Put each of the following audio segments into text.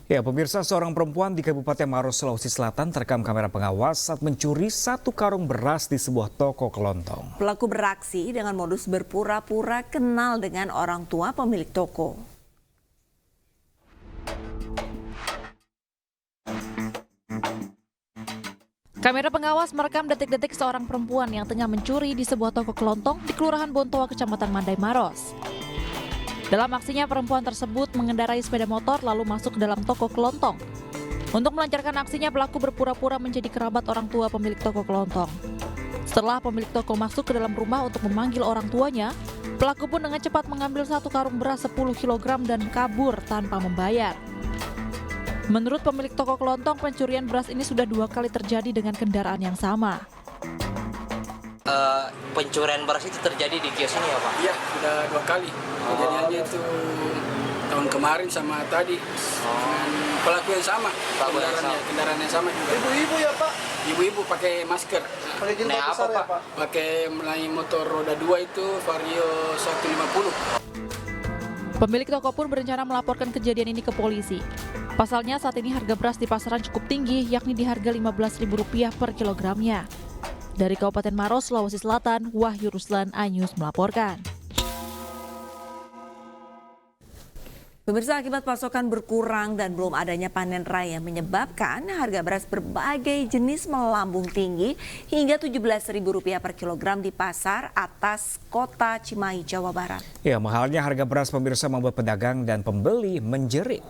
Ya, pemirsa, seorang perempuan di Kabupaten Maros, Sulawesi Selatan terekam kamera pengawas saat mencuri 1 karung beras di sebuah toko kelontong. Pelaku beraksi dengan modus berpura-pura kenal dengan orang tua pemilik toko. Kamera pengawas merekam detik-detik seorang perempuan yang tengah mencuri di sebuah toko kelontong di Kelurahan Bontoa, Kecamatan Mandai Maros. Dalam aksinya, perempuan tersebut mengendarai sepeda motor lalu masuk ke dalam toko kelontong. Untuk melancarkan aksinya, pelaku berpura-pura menjadi kerabat orang tua pemilik toko kelontong. Setelah pemilik toko masuk ke dalam rumah untuk memanggil orang tuanya, pelaku pun dengan cepat mengambil 1 karung beras 10 kg dan kabur tanpa membayar. Menurut pemilik toko kelontong, pencurian beras ini sudah 2 kali terjadi dengan kendaraan yang sama. Pencurian beras itu terjadi di kios ini ya Pak? Iya, sudah 2 kali. Kejadiannya itu tahun kemarin sama tadi. Dengan pelaku yang sama, kendaraan yang sama juga. Ibu-ibu ya Pak? Ibu-ibu pakai masker. Pakai jilbab Nah, besar apa, ya Pak? Pak? Pakai melalui motor roda 2 itu Vario 150. Pemilik toko pun berencana melaporkan kejadian ini ke polisi. Pasalnya saat ini harga beras di pasaran cukup tinggi, yakni di harga Rp15.000 per kilogramnya. Dari Kabupaten Maros, Sulawesi Selatan, Wahyu Ruslan, iNews melaporkan. Pemirsa, akibat pasokan berkurang dan belum adanya panen raya menyebabkan harga beras berbagai jenis melambung tinggi hingga Rp17.000 per kilogram di pasar atas Kota Cimahi, Jawa Barat. Ya, mahalnya harga beras, pemirsa, membuat pedagang dan pembeli menjerit.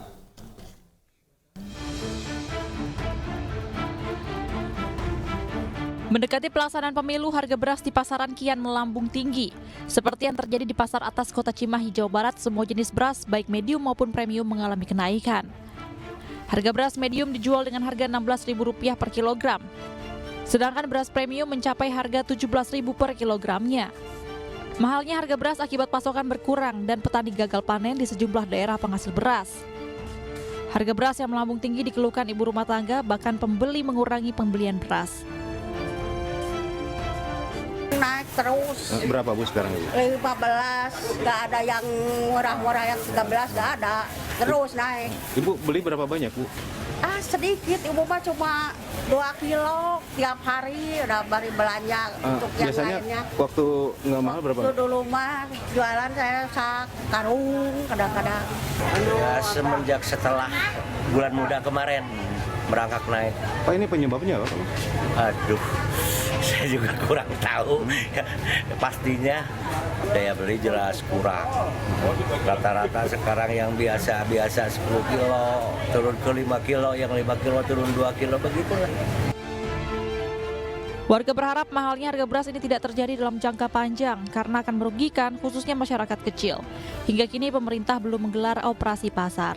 Mendekati pelaksanaan pemilu, harga beras di pasaran kian melambung tinggi. Seperti yang terjadi di pasar atas Kota Cimahi, Jawa Barat, semua jenis beras baik medium maupun premium mengalami kenaikan. Harga beras medium dijual dengan harga Rp16.000 per kilogram. Sedangkan beras premium mencapai harga Rp17.000 per kilogramnya. Mahalnya harga beras akibat pasokan berkurang dan petani gagal panen di sejumlah daerah penghasil beras. Harga beras yang melambung tinggi dikeluhkan ibu rumah tangga, bahkan pembeli mengurangi pembelian beras. Naik terus. Berapa Bu sekarang Bu? 15, nggak ada yang murah-murah, yang 13 nggak ada. Terus naik. Ibu beli berapa banyak Bu? Sedikit, ibu mah cuma 2 kilo tiap hari udah bari belanja untuk yang Biasanya lainnya. waktu nggak mahal berapa? Itu dulu mah jualan saya karung kadang-kadang. Ya, semenjak setelah bulan muda kemarin merangkak naik. Pak, ini penyebabnya apa? Aduh, saya juga kurang tahu. Pastinya daya beli jelas kurang. Rata-rata sekarang yang biasa 10 kilo turun ke 5 kilo, yang 5 kilo turun 2 kilo, begitulah. Warga berharap mahalnya harga beras ini tidak terjadi dalam jangka panjang karena akan merugikan khususnya masyarakat kecil. Hingga kini pemerintah belum menggelar operasi pasar.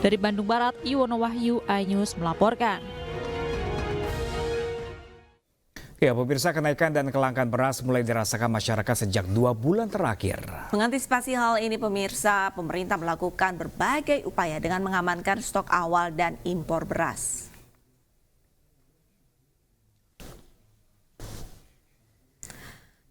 Dari Bandung Barat, Iwono Wahyu, iNews melaporkan. Ya, pemirsa, kenaikan dan kelangkaan beras mulai dirasakan masyarakat sejak 2 bulan terakhir. Mengantisipasi hal ini, pemirsa, pemerintah melakukan berbagai upaya dengan mengamankan stok awal dan impor beras.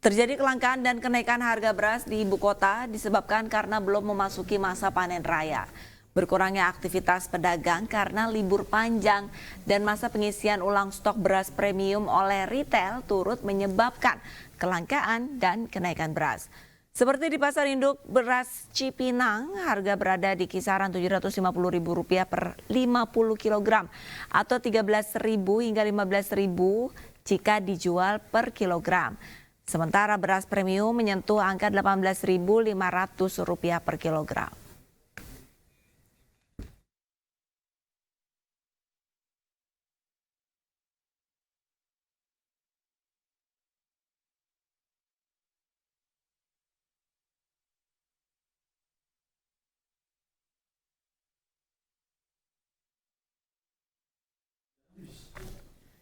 Terjadi kelangkaan dan kenaikan harga beras di ibu kota disebabkan karena belum memasuki masa panen raya. Berkurangnya aktivitas pedagang karena libur panjang dan masa pengisian ulang stok beras premium oleh retail turut menyebabkan kelangkaan dan kenaikan beras. Seperti di pasar induk beras Cipinang, harga berada di kisaran Rp750.000 per 50 kg atau Rp13.000 hingga Rp15.000 jika dijual per kilogram. Sementara beras premium menyentuh angka Rp18.500 per kilogram.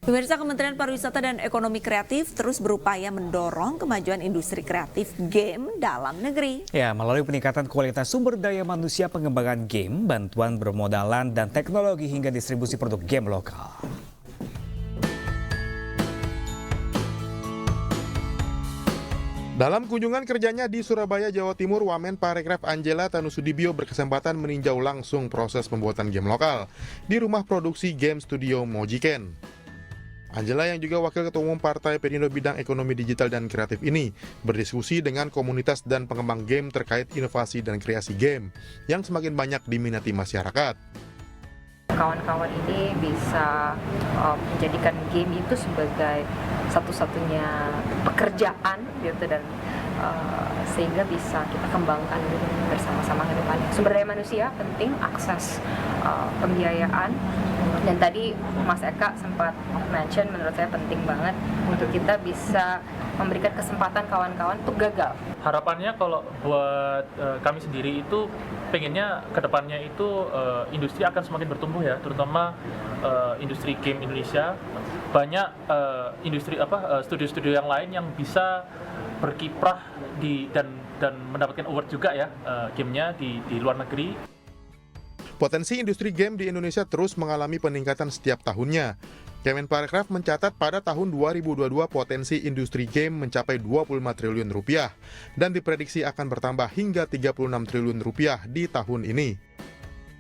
Pemirsa, Kementerian Pariwisata dan Ekonomi Kreatif terus berupaya mendorong kemajuan industri kreatif game dalam negeri. Ya, melalui peningkatan kualitas sumber daya manusia, pengembangan game, bantuan bermodalan, dan teknologi hingga distribusi produk game lokal. Dalam kunjungan kerjanya di Surabaya, Jawa Timur, Wamen Parekraf Angela Tanusudibio berkesempatan meninjau langsung proses pembuatan game lokal di rumah produksi game studio Mojiken. Angela yang juga Wakil Ketua Umum Partai Perindo Bidang Ekonomi Digital dan Kreatif ini berdiskusi dengan komunitas dan pengembang game terkait inovasi dan kreasi game yang semakin banyak diminati masyarakat. Kawan-kawan ini bisa menjadikan game itu sebagai satu-satunya pekerjaan gitu, dan sehingga bisa kita kembangkan bersama-sama ke depannya. Sumber daya manusia penting, akses pembiayaan, dan tadi Mas Eka sempat mention, menurut saya penting banget untuk kita bisa memberikan kesempatan kawan-kawan untuk gagal. Harapannya kalau buat kami sendiri itu pengennya kedepannya itu industri akan semakin bertumbuh ya, terutama industri game Indonesia. Banyak studio-studio yang lain yang bisa berkiprah dan mendapatkan award juga ya gamenya di luar negeri. Potensi industri game di Indonesia terus mengalami peningkatan setiap tahunnya. Kemenparekraf mencatat pada tahun 2022 potensi industri game mencapai 25 triliun rupiah dan diprediksi akan bertambah hingga 36 triliun rupiah di tahun ini.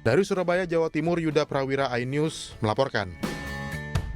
Dari Surabaya, Jawa Timur, Yuda Prawira, iNews melaporkan.